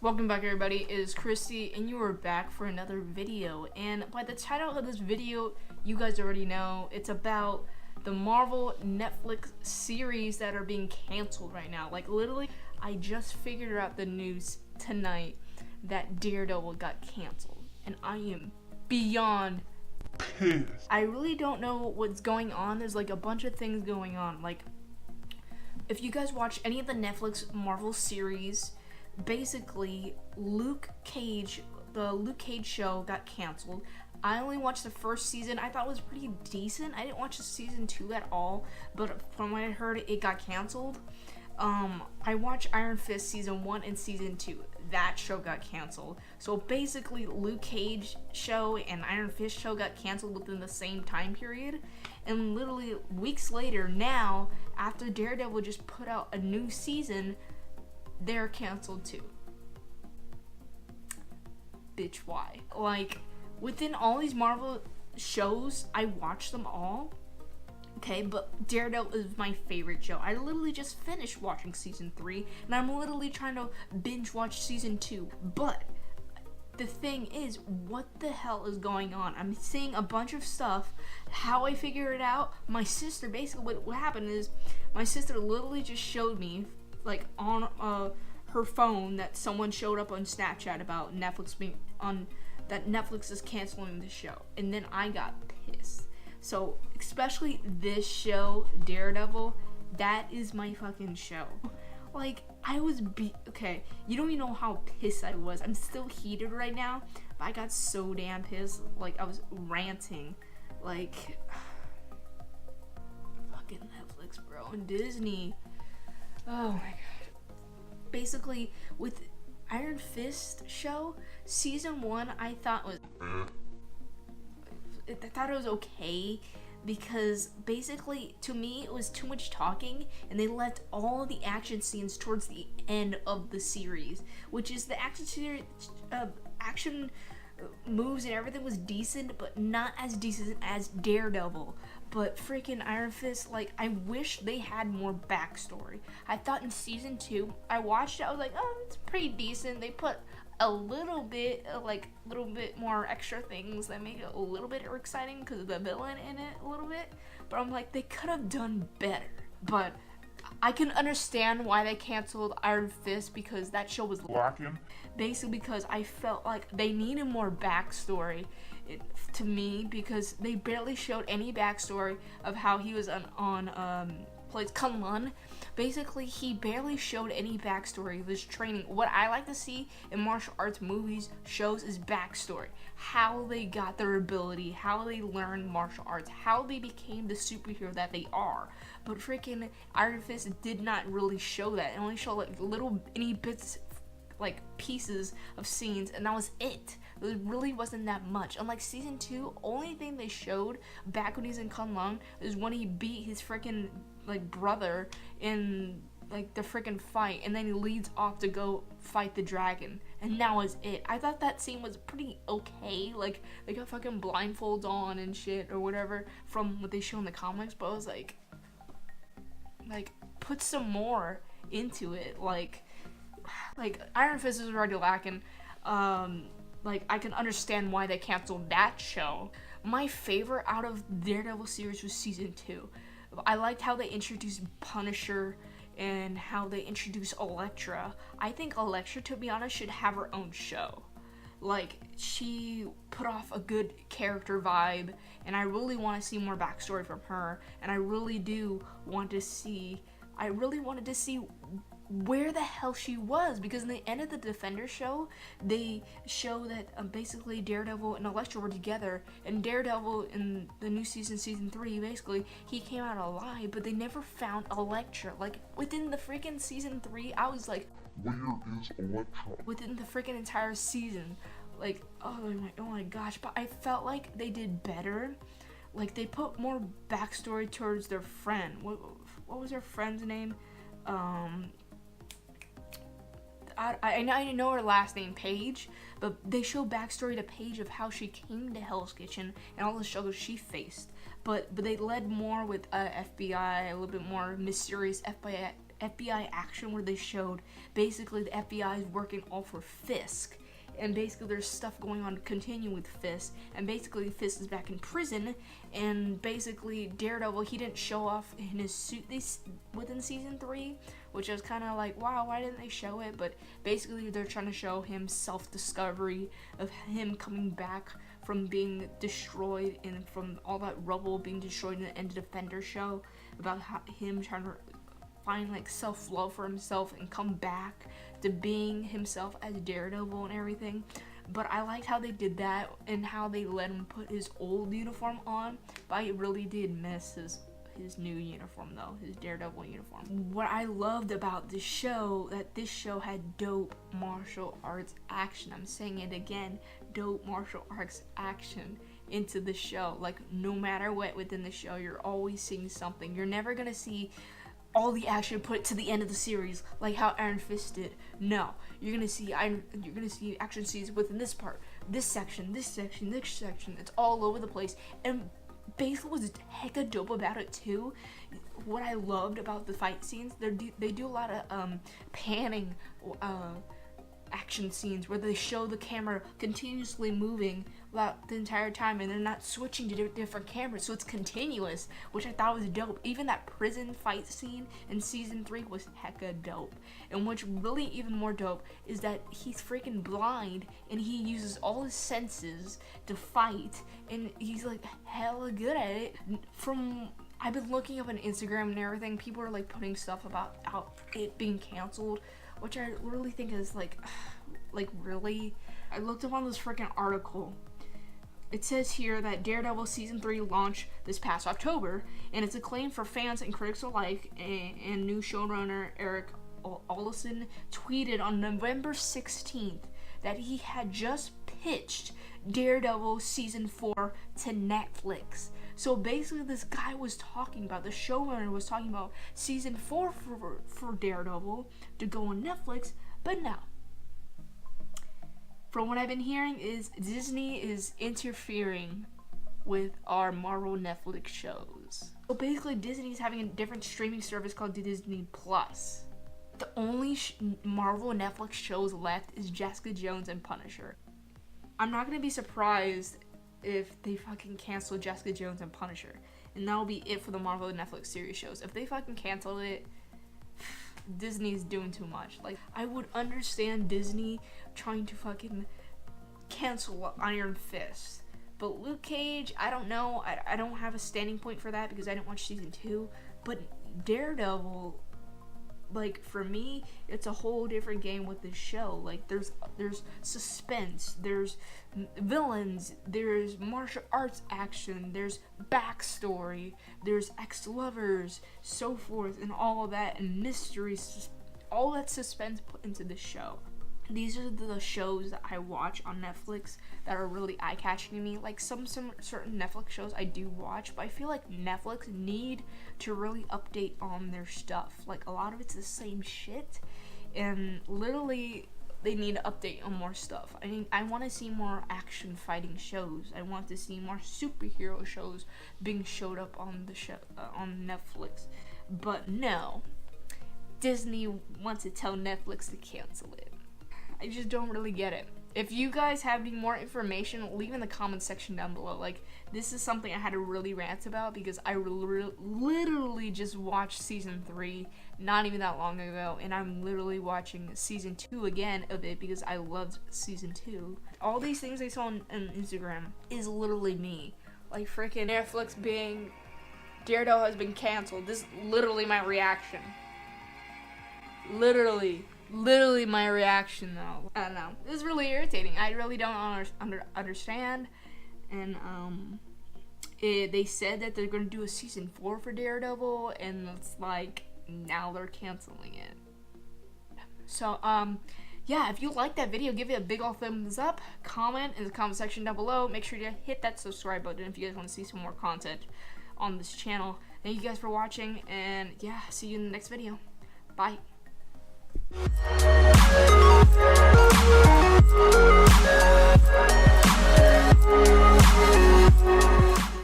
Welcome back, everybody. It is Christy and you are back for another video, and by the title of this video you guys already know it's about the Marvel Netflix series that are being canceled right now. Like literally I just figured out the news tonight that Daredevil got canceled and I am beyond pissed. I really don't know what's going on. There's like a bunch of things going on. Like if you guys watch any of the Netflix Marvel series, basically the Luke Cage show got canceled. I only watched the first season. I thought it was pretty decent. I didn't watch the season 2 at all, but from what I heard, it got canceled. I watched Iron Fist season 1 and season 2. That show got canceled. So basically, Luke Cage show and Iron Fist show got canceled within the same time period. And literally weeks later, now, after Daredevil just put out a new season, they're canceled too. Bitch, why? Like, within all these Marvel shows, I watch them all. Okay, but Daredevil is my favorite show. I literally just finished watching season 3, and I'm literally trying to binge watch season 2. But the thing is, what the hell is going on? I'm seeing a bunch of stuff. How I figure it out, my sister, basically what happened is, my sister literally just showed me, like on her phone, that someone showed up on Snapchat about Netflix being on, that Netflix is canceling the show, and then I got pissed. So especially this show, Daredevil, that is my fucking show. Like I was okay, you don't even know how pissed I was. I'm still heated right now, but I got so damn pissed. Like I was ranting, like fucking Netflix, bro, and Disney. Oh my god. Basically, with Iron Fist show, season 1 I thought was okay, because basically to me it was too much talking and they left all the action scenes towards the end of the series, which is the action moves and everything was decent, but not as decent as Daredevil. But freaking Iron Fist, like, I wish they had more backstory. I thought in season 2, I watched it, I was like, oh, it's pretty decent. They put a little bit more extra things that make it a little bit exciting because of the villain in it a little bit. But I'm like, they could have done better. But I can understand why they canceled Iron Fist, because that show was lacking. Basically because I felt like they needed more backstory to me, because they barely showed any backstory of how he was plays Kunlun. Basically, he barely showed any backstory of his training. What I like to see in martial arts movies, shows, is backstory. How they got their ability, how they learned martial arts, how they became the superhero that they are. But freaking Iron Fist did not really show that. It only showed like little bits, like pieces of scenes, and that was it. It really wasn't that much. Unlike season 2, only thing they showed back when he's in Kunlun is when he beat his freaking like brother in like the freaking fight, and then he leads off to go fight the dragon, and that was it. I thought that scene was pretty okay. Like they got fucking blindfolds on and shit or whatever from what they show in the comics, but I was like put some more into it. Like Iron Fist is already lacking. Like I can understand why they canceled that show. My favorite out of Daredevil series was season 2. I liked how they introduced Punisher and how they introduced Elektra. I think Elektra, to be honest, should have her own show. Like, she put off a good character vibe, and I really want to see more backstory from her, and I really wanted to see where the hell she was, because in the end of the Defender show, they show that basically Daredevil and Elektra were together, and Daredevil in the new season 3, basically he came out alive, but they never found Elektra. Like within the freaking season 3, I was like, where is Elektra? Within the freaking entire season, like oh my gosh. But I felt like they did better. Like they put more backstory towards their friend. What was her friend's name? I know her last name, Paige, but they show backstory to Paige of how she came to Hell's Kitchen and all the struggles she faced. But they led more with FBI, a little bit more mysterious FBI action where they showed basically the FBI is working all for Fisk. And basically there's stuff going on continuing with Fisk, and basically Fisk is back in prison, and basically Daredevil, he didn't show off in his suit within season 3, which I was kind of like, wow, why didn't they show it? But basically they're trying to show him self-discovery of him coming back from being destroyed and from all that rubble being destroyed in the End of Defender show, about him trying to find like self-love for himself and come back to being himself as Daredevil and everything. But I liked how they did that and how they let him put his old uniform on, but I really did miss his new uniform though, his Daredevil uniform. What I loved about this show, that this show had dope martial arts action. I'm saying it again, dope martial arts action into the show. Like, no matter what within the show, you're always seeing something. You're never gonna see all the action put to the end of the series like how Iron Fist did. No, you're gonna see action scenes within this part, this section. It's all over the place, and basically was hecka dope about it too. What I loved about the fight scenes, they do a lot of panning action scenes where they show the camera continuously moving the entire time, and they're not switching to different cameras, so it's continuous, which I thought was dope. Even that prison fight scene in season 3 was hecka dope. And what's really even more dope is that he's freaking blind and he uses all his senses to fight, and he's like hella good at it. I've been looking up on Instagram and everything, people are like putting stuff about how it being canceled, which I really think is like really. I looked up on this freaking article. It says here that Daredevil season 3 launched this past October, and it's acclaimed for fans and critics alike. And new showrunner Eric Olson tweeted on November 16th that he had just pitched Daredevil season 4 to Netflix. So basically this guy was talking about, the showrunner was talking about season 4 for Daredevil to go on Netflix, but no. From what I've been hearing is Disney is interfering with our Marvel Netflix shows. So basically Disney is having a different streaming service called Disney Plus. The only Marvel Netflix shows left is Jessica Jones and Punisher. I'm not gonna be surprised if they fucking cancel Jessica Jones and Punisher, and that'll be it for the Marvel Netflix series shows. If they fucking cancel it, Disney's doing too much. Like, I would understand Disney trying to fucking cancel Iron Fist, but Luke Cage, I don't know. I don't have a standing point for that because I didn't watch season 2. But Daredevil, like, for me, it's a whole different game with this show. Like, there's suspense, there's villains, there's martial arts action, there's backstory, there's ex-lovers, so forth, and all of that, and mysteries, all that suspense put into the show. These are the shows that I watch on Netflix that are really eye-catching to me. Like, some certain Netflix shows I do watch, but I feel like Netflix need to really update on their stuff. Like, a lot of it's the same shit, and literally they need to update on more stuff. I mean, I want to see more action fighting shows. I want to see more superhero shows being showed up on the show on Netflix. But no, Disney wants to tell Netflix to cancel it. I just don't really get it. If you guys have any more information, leave in the comment section down below. Like, this is something I had to really rant about because I literally just watched season 3 not even that long ago, and I'm literally watching season 2 again of it because I loved season 2. All these things I saw on Instagram is literally me. Like, freaking Netflix being Daredevil has been canceled. This is literally my reaction. Literally my reaction though. I don't know. This is really irritating. I really don't understand. And they said that they're gonna do a season 4 for Daredevil, and it's like now they're canceling it. So yeah, if you like that video, give it a big old thumbs up. Comment in the comment section down below. Make sure to hit that subscribe button if you guys want to see some more content on this channel. Thank you guys for watching, and yeah, see you in the next video. Bye.